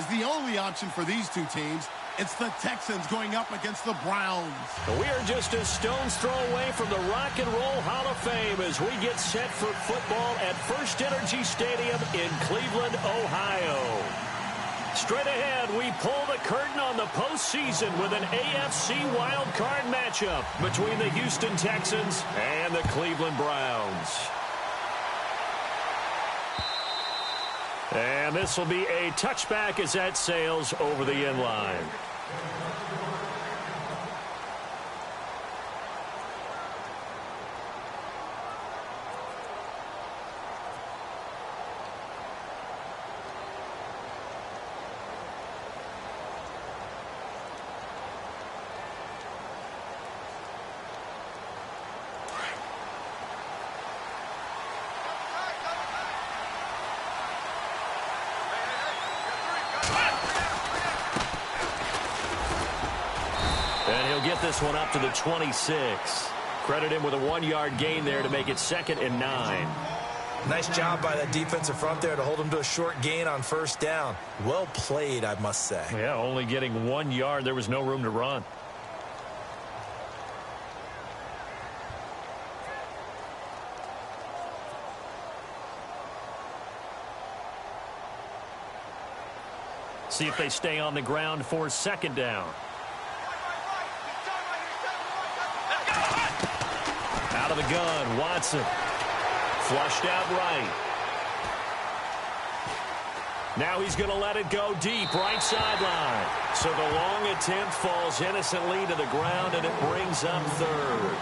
is the only option for these two teams. It's the Texans going up against the Browns. We are just a stone's throw away from the Rock and Roll Hall of Fame as we get set for football at First Energy Stadium in Cleveland, Ohio. Straight ahead, we pull the curtain on the postseason with an AFC wildcard matchup between the Houston Texans and the Cleveland Browns. And this will be a touchback as that sails over the end line. And he'll get this one up to the 26. Credit him with a 1-yard gain there to make it 2nd and 9. Nice job by that defensive front there to hold him to a short gain on first down. Well played, I must say. Yeah, only getting 1 yard. There was no room to run. See if they stay on the ground for 2nd down. Out of the gun, Watson. Flushed out right. Now he's going to let it go deep, right sideline. So the long attempt falls innocently to the ground, and it brings up 3rd.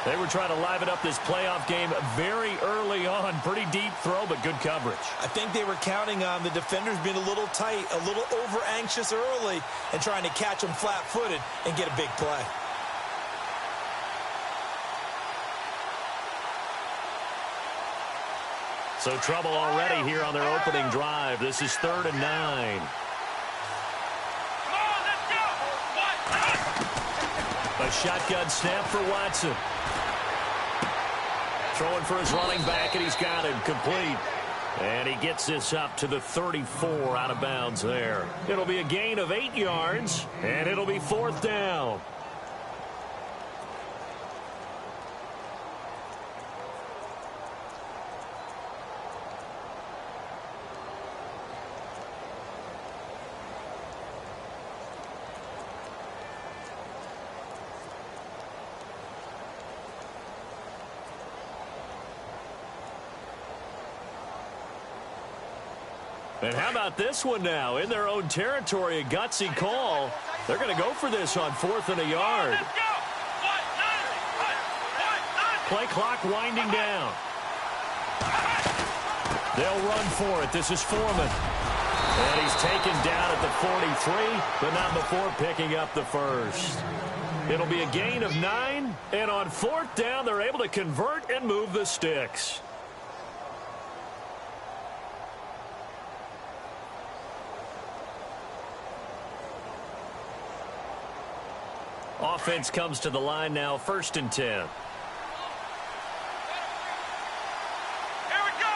They were trying to liven up this playoff game very early on. Pretty deep throw, but good coverage. I think they were counting on the defenders being a little tight, a little over-anxious early, and trying to catch them flat-footed and get a big play. So trouble already here on their opening drive. This is 3rd and 9. A shotgun snap for Watson. Throwing for his running back, and he's got him complete. And he gets this up to the 34 out of bounds there. It'll be a gain of 8 yards, and it'll be 4th down. And how about this one now? In their own territory, a gutsy call. They're going to go for this on 4th and a yard. Play clock winding down. They'll run for it. This is Foreman. And he's taken down at the 43, but not before picking up the 1st. It'll be a gain of 9, and on 4th down, they're able to convert and move the sticks. Offense comes to the line now, 1st and 10. Here we go.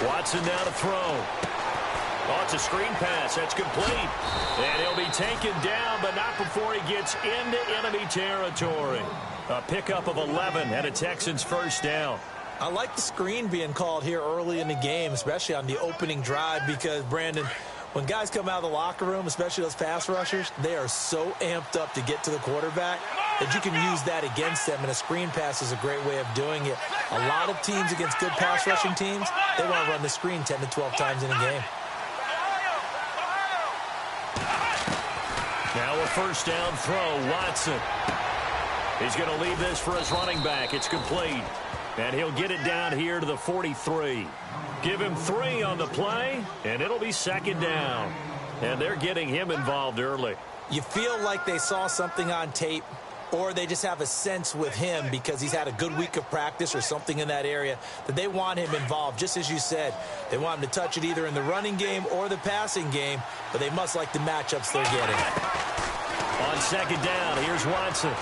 Watson now to throw. Oh, it's a screen pass. That's complete. And he'll be taken down, but not before he gets into enemy territory. A pickup of 11 and a Texans 1st down. I like the screen being called here early in the game, especially on the opening drive, because, Brandon, when guys come out of the locker room, especially those pass rushers, they are so amped up to get to the quarterback that you can use that against them, and a screen pass is a great way of doing it. A lot of teams against good pass rushing teams, they want to run the screen 10 to 12 times in a game. Now a 1st down throw, Watson. He's going to leave this for his running back. It's complete. And he'll get it down here to the 43. Give him 3 on the play, and it'll be 2nd down. And they're getting him involved early. You feel like they saw something on tape, or they just have a sense with him because he's had a good week of practice or something in that area that they want him involved. Just as you said, they want him to touch it either in the running game or the passing game, but they must like the matchups they're getting. On 2nd down, here's Watson.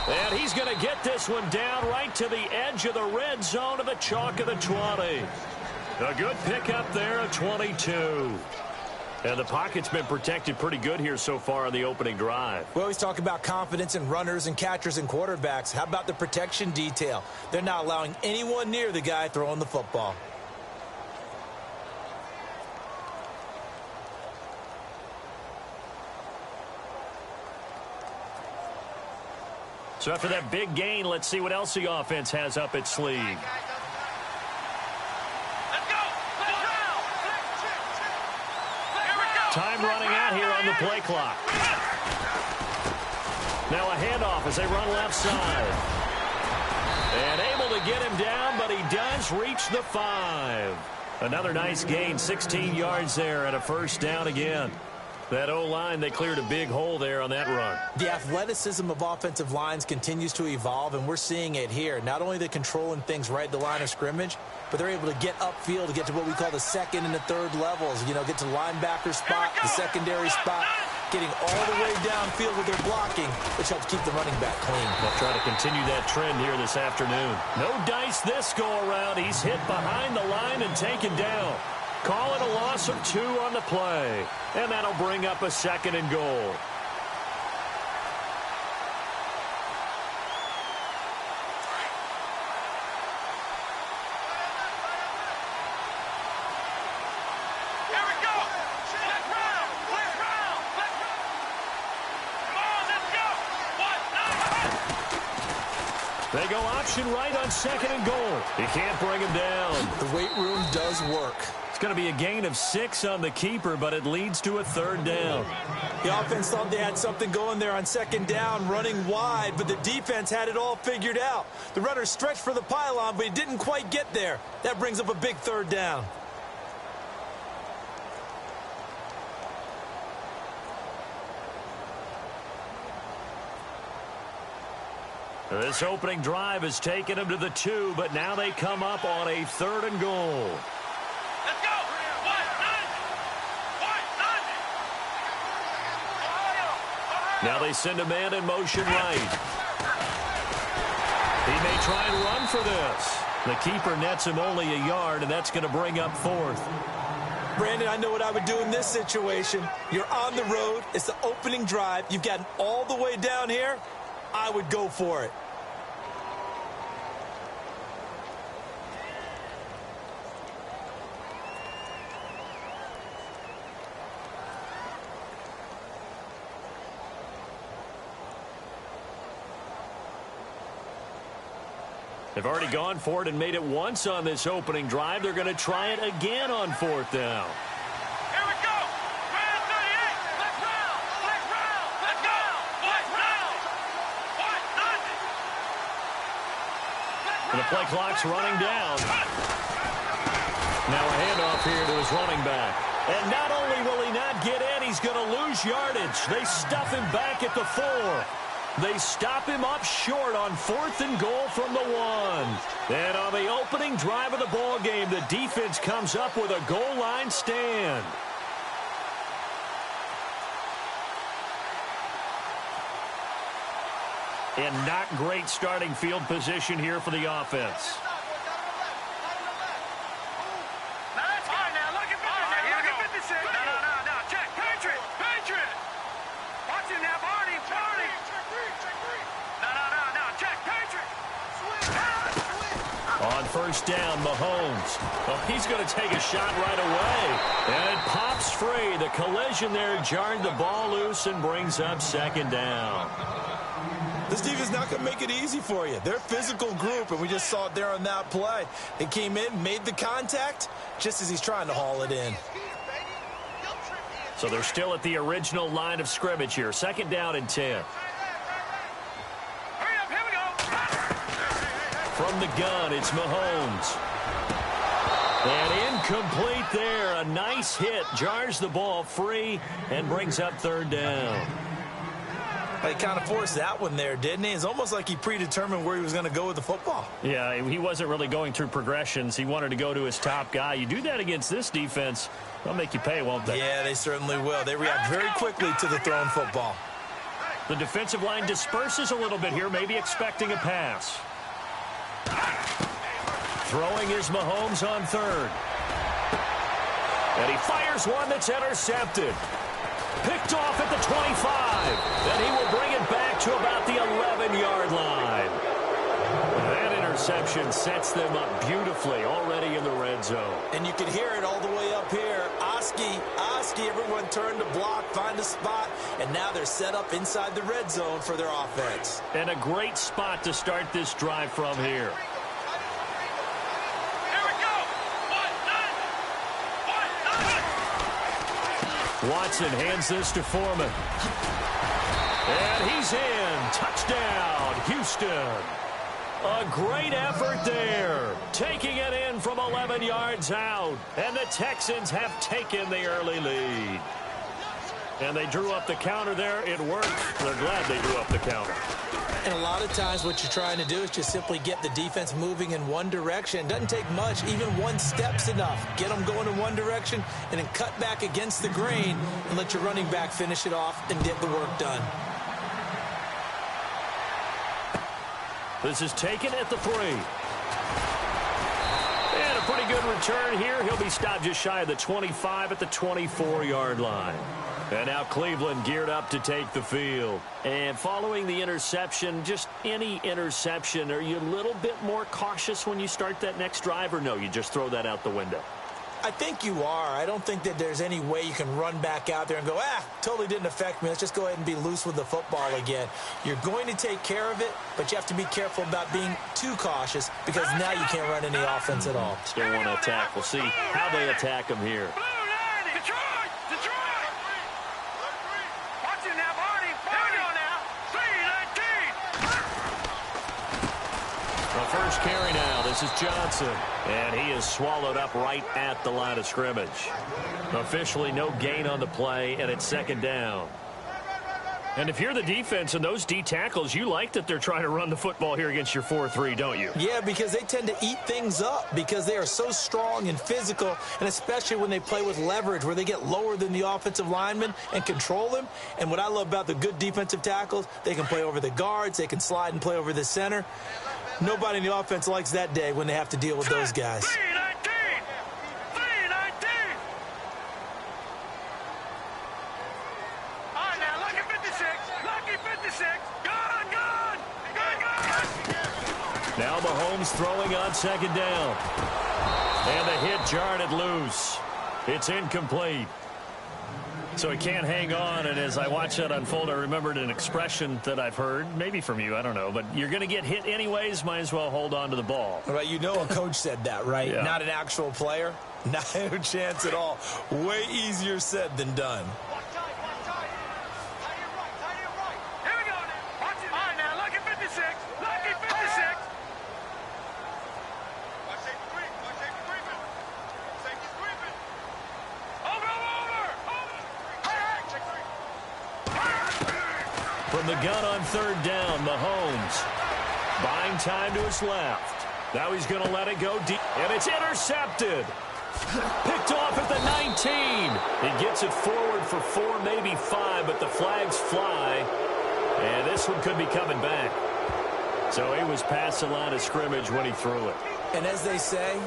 And he's going to get this one down right to the edge of the red zone of the chalk of the 20. A good pickup there of 22. And the pocket's been protected pretty good here so far on the opening drive. We always talk about confidence in runners and catchers and quarterbacks. How about the protection detail? They're not allowing anyone near the guy throwing the football. So after that big gain, let's see what else the offense has up its sleeve. Time running out here on the play clock. Now a handoff as they run left side. And able to get him down, but he does reach the 5. Another nice gain, 16 yards there and a first down again. That O-line, they cleared a big hole there on that run. The athleticism of offensive lines continues to evolve, and we're seeing it here. Not only are they controlling things right at the line of scrimmage, but they're able to get upfield to get to what we call the second and the third levels. You know, get to the linebacker spot, the secondary spot, getting all the way downfield with their blocking, which helps keep the running back clean. They'll try to continue that trend here this afternoon. No dice this go-around. He's hit behind the line and taken down. Call it a loss of 2 on the play. And that'll bring up a 2nd and goal. They go option right on 2nd and goal. He can't bring him down. The weight room does work. It's going to be a gain of 6 on the keeper, but it leads to a 3rd down. The offense thought they had something going there on 2nd down, running wide, but the defense had it all figured out. The runner stretched for the pylon, but he didn't quite get there. That brings up a big 3rd down. This opening drive has taken them to the 2, but now they come up on a 3rd and goal. Let's go! Now they send a man in motion right. He may try and run for this. The keeper nets him only a yard, and that's going to bring up 4th. Brandon, I know what I would do in this situation. You're on the road. It's the opening drive. You've gotten all the way down here. I would go for it. They've already gone for it and made it once on this opening drive. They're going to try it again on 4th down. Here we go! Round 38! Let's round! Let's round! Let's go! Let's round! And the play clock's running down. Now a handoff here to his running back. And not only will he not get in, he's going to lose yardage. They stuff him back at the 4. They stop him up short on 4th and goal from the 1. And on the opening drive of the ball game, the defense comes up with a goal line stand. And not great starting field position here for the offense. Now that's fine now. Look at 56. No. Check. Patriot. Watch it now, Barney. No. Check. Patriot. On 1st down, Mahomes. Oh, he's going to take a shot right away. And it pops free. The collision there jarred the ball loose and brings up 2nd down. This defense is not going to make it easy for you. They're a physical group, and we just saw it there on that play. They came in, made the contact, just as he's trying to haul it in. So they're still at the original line of scrimmage here. 2nd down and 10. Hurry up, here we go. From the gun, it's Mahomes. And incomplete there. A nice hit. Jars the ball free and brings up 3rd down. He kind of forced that one there, didn't he? It's almost like he predetermined where he was going to go with the football. Yeah, he wasn't really going through progressions. He wanted to go to his top guy. You do that against this defense, they'll make you pay, won't they? Yeah, they certainly will. They react very quickly to the thrown football. The defensive line disperses a little bit here, maybe expecting a pass. Throwing is Mahomes on 3rd. And he fires one that's intercepted. Picked off at the 25. Then he will bring it back to about the 11-yard line. That interception sets them up beautifully already in the red zone. And you can hear it all the way up here. Oski, everyone turned to block, find a spot, and now they're set up inside the red zone for their offense. And a great spot to start this drive from here. Watson hands this to Foreman. And he's in. Touchdown, Houston. A great effort there. Taking it in from 11 yards out. And the Texans have taken the early lead. And they drew up the counter there. It worked. They're glad they drew up the counter. And a lot of times what you're trying to do is just simply get the defense moving in one direction. It doesn't take much. Even one step's enough. Get them going in one direction and then cut back against the grain and let your running back finish it off and get the work done. This is taken at the 3. And a pretty good return here. He'll be stopped just shy of the 25 at the 24-yard line. And now Cleveland geared up to take the field. And following the interception, just any interception, are you a little bit more cautious when you start that next drive, or no, you just throw that out the window? I think you are. I don't think that there's any way you can run back out there and go, totally didn't affect me. Let's just go ahead and be loose with the football again. You're going to take care of it, but you have to be careful about being too cautious because now you can't run any offense at all. Still want to attack. We'll see how they attack him here. First carry now. This is Johnson. And he is swallowed up right at the line of scrimmage. Officially no gain on the play, and it's second down. And if you're the defense and those D tackles, you like that they're trying to run the football here against your 4-3, don't you? Yeah, because they tend to eat things up because they are so strong and physical, and especially when they play with leverage where they get lower than the offensive linemen and control them. And what I love about the good defensive tackles, they can play over the guards, they can slide and play over the center. Nobody in the offense likes that day when they have to deal with those guys. Now Mahomes throwing on second down. And the hit jarred it loose. It's incomplete. So he can't hang on, and as I watch that unfold, I remembered an expression that I've heard, maybe from you, I don't know, but you're going to get hit anyways, might as well hold on to the ball. Right, you know a coach said that, right? Yeah. Not an actual player. Not a chance at all. Way easier said than done. From the gun on third down, Mahomes buying time to his left. Now he's going to let it go deep, and it's intercepted. Picked off at the 19. He gets it forward for 4, maybe 5, but the flags fly, and this one could be coming back. So he was past the line of scrimmage when he threw it. And as they say,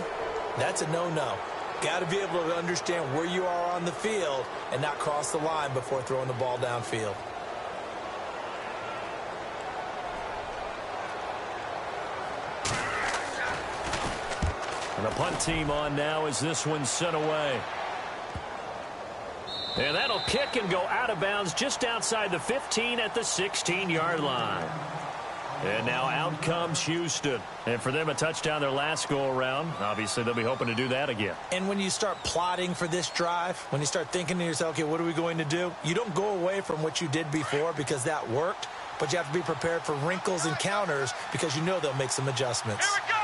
that's a no-no. Got to be able to understand where you are on the field and not cross the line before throwing the ball downfield. And the punt team on now as this one's sent away. And that'll kick and go out of bounds just outside the 15 at the 16-yard line. And now out comes Houston. And for them, a touchdown their last go-around. Obviously, they'll be hoping to do that again. And when you start plotting for this drive, when you start thinking to yourself, okay, what are we going to do? You don't go away from what you did before because that worked, but you have to be prepared for wrinkles and counters because you know they'll make some adjustments. Here we go!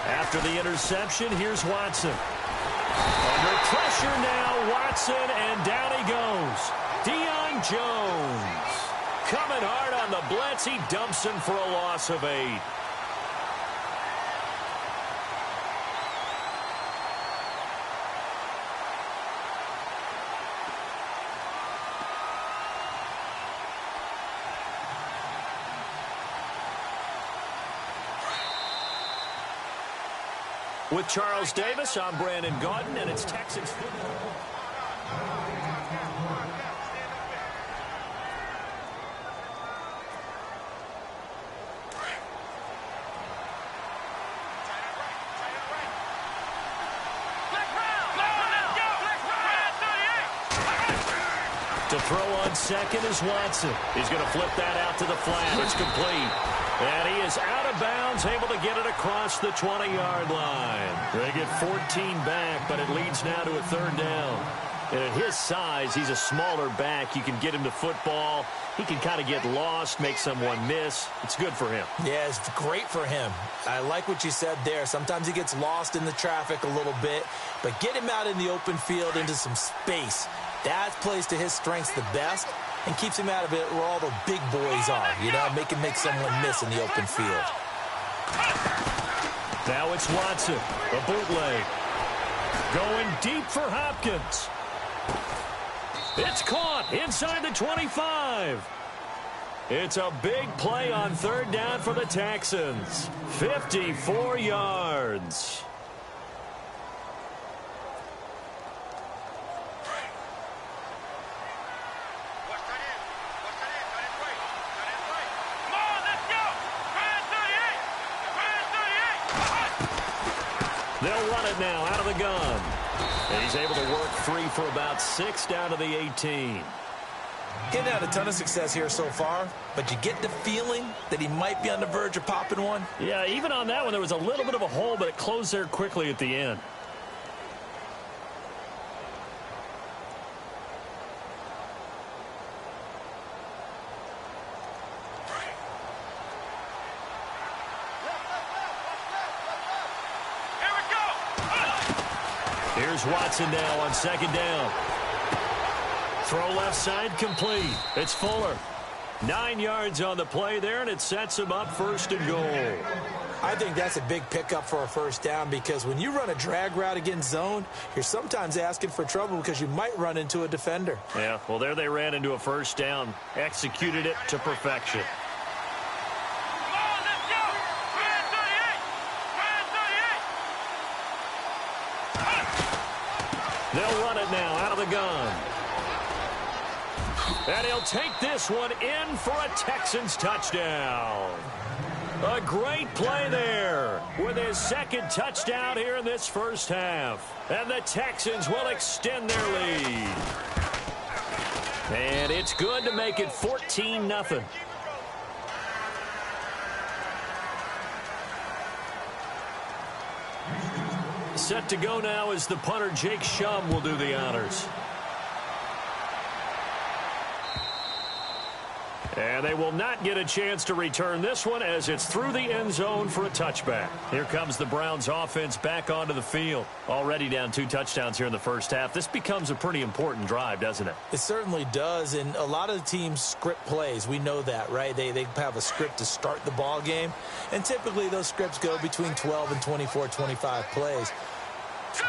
After the interception, here's Watson. Under pressure now, Watson, and down he goes. Deion Jones. Coming hard on the blitz. He dumps him for a loss of 8. With Charles Davis, I'm Brandon Gaudin, and it's Texans football. To throw on second is Watson. He's going to flip that out to the flat. It's complete. And he is out of bounds, able to get it across the 20-yard line. They get 14 back, but it leads now to a third down. And at his size, he's a smaller back. You can get him to football. He can kind of get lost, make someone miss. It's good for him. Yeah, it's great for him. I like what you said there. Sometimes he gets lost in the traffic a little bit, but get him out in the open field into some space. That plays to his strengths the best and keeps him out of it where all the big boys are, you know, make someone miss in the open field. Now it's Watson, a bootleg. Going deep for Hopkins. It's caught inside the 25. It's a big play on third down for the Texans. 54 yards. They'll run it now out of the gun. And he's able to work free for about 6 down to the 18. Getting had a ton of success here so far, but you get the feeling that he might be on the verge of popping one. Yeah, even on that one, there was a little bit of a hole, but it closed there quickly at the end. Here's Watson now on second down. Throw left side complete. It's Fuller. 9 yards on the play there, and it sets him up first and goal. I think that's a big pickup for a first down because when you run a drag route against zone, you're sometimes asking for trouble because you might run into a defender. Yeah, well, there they ran into a first down. Executed it to perfection. They'll run it now out of the gun. And he'll take this one in for a Texans touchdown. A great play there with his second touchdown here in this first half. And the Texans will extend their lead. And it's good to make it 14-0. Set to go now is the punter, Jake Shum, will do the honors. And they will not get a chance to return this one as it's through the end zone for a touchback. Here comes the Browns offense back onto the field. Already down 2 touchdowns here in the first half. This becomes a pretty important drive, doesn't it? It certainly does, and a lot of the teams script plays. We know that, right? They have a script to start the ball game, and typically those scripts go between 12 and 24, 25 plays.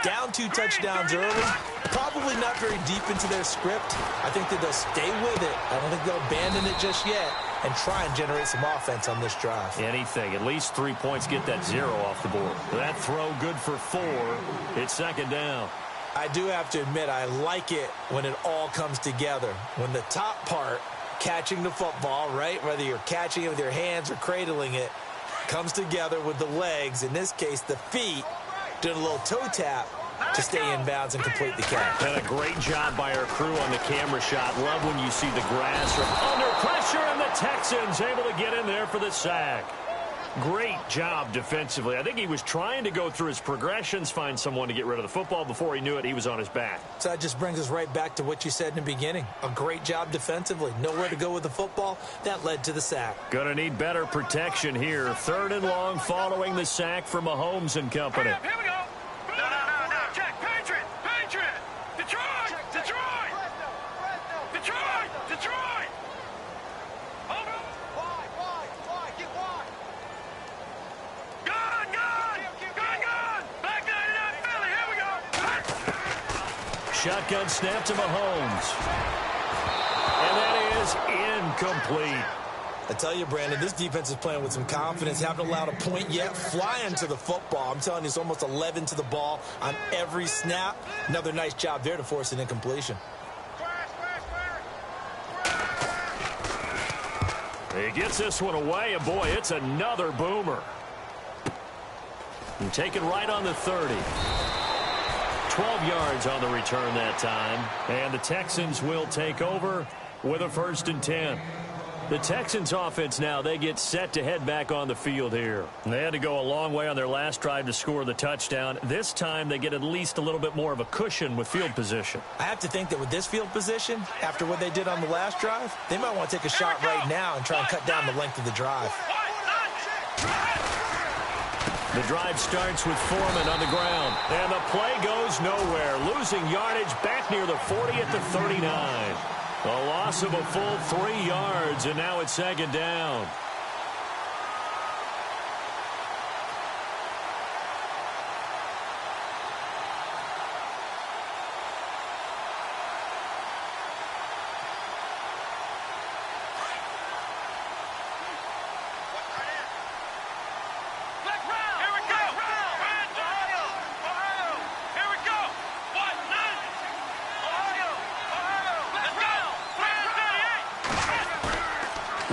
Down 2 touchdowns early, probably not very deep into their script. I think that they'll stay with it. I don't think they'll abandon it just yet and try and generate some offense on this drive. Anything. At least 3 points, get that 0 off the board. That throw good for 4. It's second down. I do have to admit, I like it when it all comes together. When the top part, catching the football, right, whether you're catching it with your hands or cradling it, comes together with the legs, in this case the feet, doing a little toe tap to stay in bounds and complete the catch. And a great job by our crew on the camera shot. Love when you see the grass under pressure, and the Texans able to get in there for the sack. Great job defensively. I think he was trying to go through his progressions, find someone to get rid of the football. Before he knew it, he was on his back. So that just brings us right back to what you said in the beginning. A great job defensively. Nowhere to go with the football. That led to the sack. Gonna need better protection here. 3rd and long following the sack from Mahomes and company. Here we go. No. Check. Patriot. Detroit. Hold on. Wide. Get wide. Gun. Back there, Philly. Here we go. Shotgun snap to Mahomes. And that is incomplete. I tell you, Brandon, this defense is playing with some confidence. Haven't allowed a point yet. Flying to the football. I'm telling you, it's almost 11 to the ball on every snap. Another nice job there to force an incompletion. He gets this one away, and boy, it's another boomer. And taken right on the 30. 12 yards on the return that time. And the Texans will take over with a 1st and 10. The Texans offense now, they get set to head back on the field here. They had to go a long way on their last drive to score the touchdown. This time they get at least a little bit more of a cushion with field position. I have to think that with this field position, after what they did on the last drive, they might want to take a shot right now and try and cut down the length of the drive. The drive starts with Foreman on the ground. And the play goes nowhere. Losing yardage back near the 40 at the 39. A loss of a full 3 yards, and now it's 2nd down.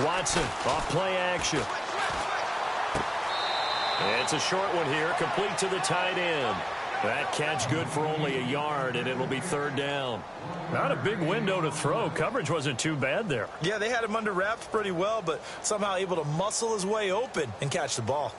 Watson off play action. It's a short one here, complete to the tight end. That catch good for only a yard, and it'll be 3rd down. Not a big window to throw. Coverage wasn't too bad there. Yeah, they had him under wraps pretty well, but somehow able to muscle his way open and catch the ball.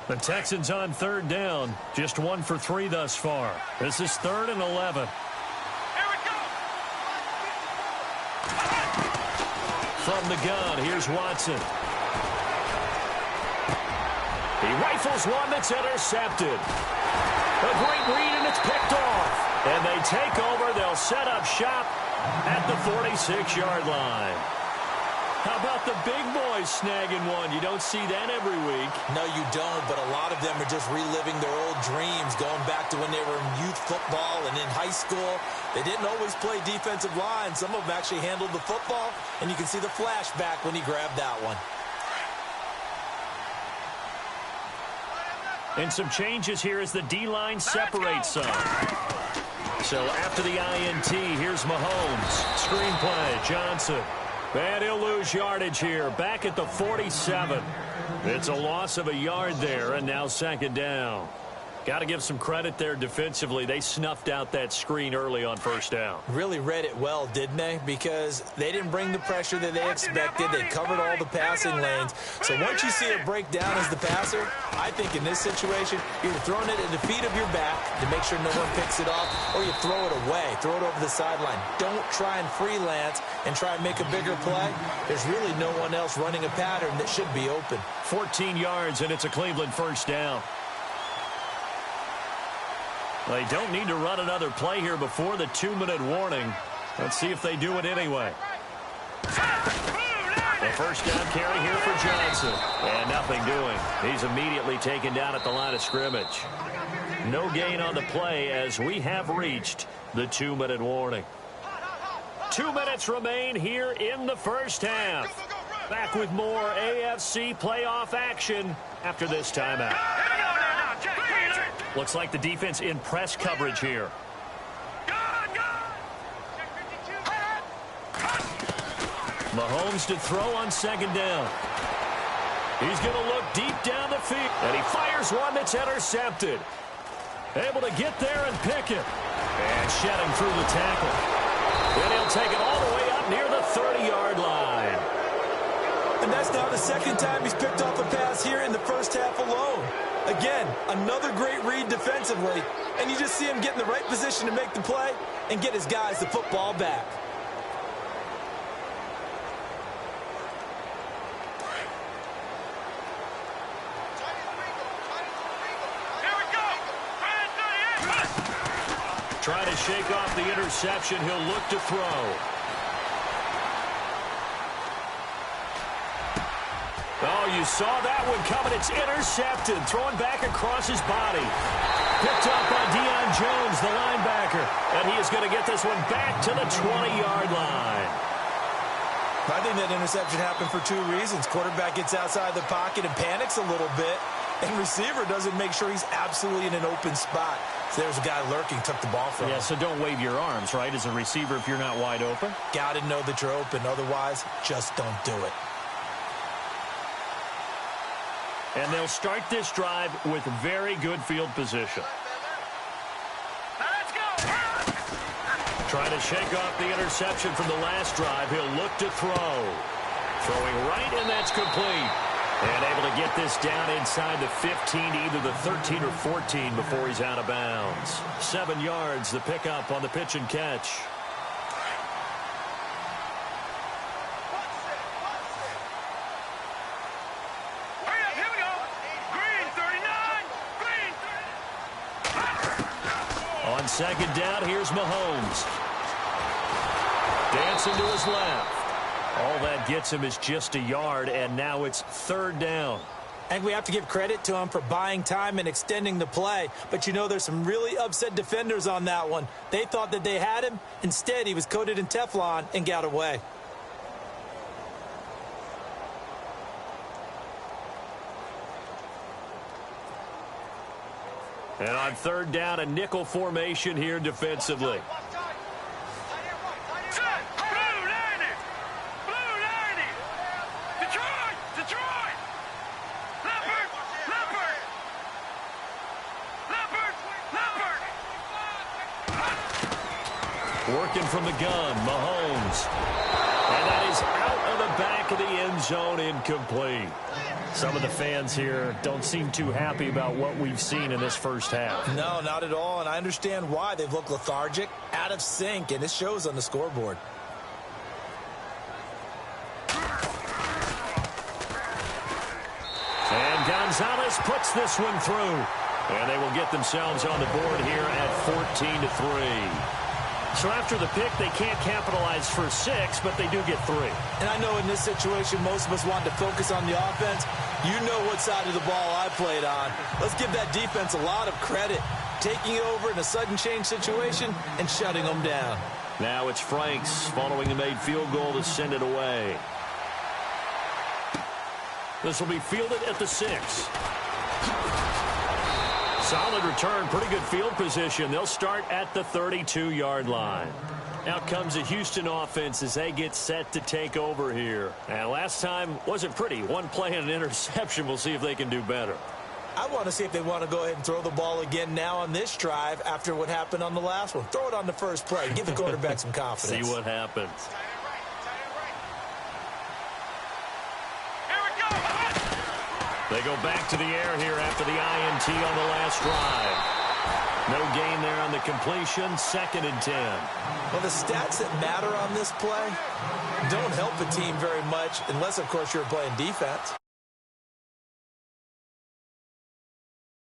The Texans on 3rd down. Just 1 for 3 thus far. This is 3rd and 11. Here we go. From the gun, here's Watson. He rifles one that's intercepted. A great read, and it's picked off. And they take over. They'll set up shop at the 46-yard line. How about the big boys snagging one? You don't see that every week. No, you don't, but a lot of them are just reliving their old dreams, going back to when they were in youth football and in high school. They didn't always play defensive line. Some of them actually handled the football, and you can see the flashback when he grabbed that one. And some changes here as the D-line separates some. So after the INT, here's Mahomes. Screen play, Johnson. And he'll lose yardage here, back at the 47. It's a loss of a yard there, and now 2nd down. Got to give some credit there defensively. They snuffed out that screen early on 1st down. Really read it well, didn't they? Because they didn't bring the pressure that they expected. They covered all the passing lanes. So once you see it break down as the passer, I think in this situation, you're throwing it at the feet of your back to make sure no one picks it off, or you throw it away, throw it over the sideline. Don't try and freelance and try and make a bigger play. There's really no one else running a pattern that should be open. 14 yards, and it's a Cleveland 1st down. They don't need to run another play here before the 2-minute warning. Let's see if they do it anyway. The 1st down carry here for Johnson. And nothing doing. He's immediately taken down at the line of scrimmage. No gain on the play as we have reached the 2-minute warning. 2 minutes remain here in the 1st half. Back with more AFC playoff action after this timeout. Looks like the defense in press coverage here. Mahomes to throw on 2nd down. He's going to look deep down the field. And he fires one that's intercepted. Able to get there and pick it. And shedding through the tackle. Then he'll take it all the way up near the 30-yard line. And that's now the 2nd time he's picked off a pass here in the 1st half alone. Again, another great read defensively, and you just see him get in the right position to make the play and get his guys the football back. Here we go. Trying to shake off the interception. He'll look to throw. you saw that one coming. It's intercepted. Throwing back across his body. Picked up by Deion Jones, the linebacker. And he is going to get this one back to the 20-yard line. I think that interception happened for two reasons. Quarterback gets outside the pocket and panics a little bit. And receiver doesn't make sure he's absolutely in an open spot. So there's a guy lurking, took the ball from him. Yeah, so don't wave your arms, right, as a receiver if you're not wide open. Got to know that you're open. Otherwise, just don't do it. And they'll start this drive with very good field position. Now let's go. Trying to shake off the interception from the last drive. He'll look to throw. Throwing right, and that's complete. And able to get this down inside the 15, either the 13 or 14 before he's out of bounds. 7 yards, the pickup on the pitch and catch. Here we go. Green 39. Green 39. On second down, here's Mahomes. Dancing to his left. All that gets him is just a yard, and now it's third down. And we have to give credit to him for buying time and extending the play. But, you know, there's some really upset defenders on that one. They thought that they had him. Instead, he was coated in Teflon and got away. And on third down, a nickel formation here defensively. Working from the gun, Mahomes. And that is out of the back of the end zone, incomplete. Some of the fans here don't seem too happy about what we've seen in this first half. No, not at all, and I understand why. They've looked lethargic, out of sync, and it shows on the scoreboard. And Gonzalez puts this one through. And they will get themselves on the board here at 14-3. So after the pick, they can't capitalize for 6, but they do get 3. And I know in this situation, most of us want to focus on the offense. You know what side of the ball I played on. Let's give that defense a lot of credit. Taking over in a sudden change situation and shutting them down. Now it's Franks following the made field goal to send it away. This will be fielded at the 6. Solid return, pretty good field position. They'll start at the 32-yard line. Out comes the Houston offense as they get set to take over here. And last time wasn't pretty. One play and an interception. We'll see if they can do better. I want to see if they want to go ahead and throw the ball again now on this drive after what happened on the last one. Throw it on the first play. Give the quarterback some confidence. See what happens. They go back to the air here after the INT on the last drive. No gain there on the completion. 2nd and 10. Well, the stats that matter on this play don't help a team very much unless, of course, you're playing defense.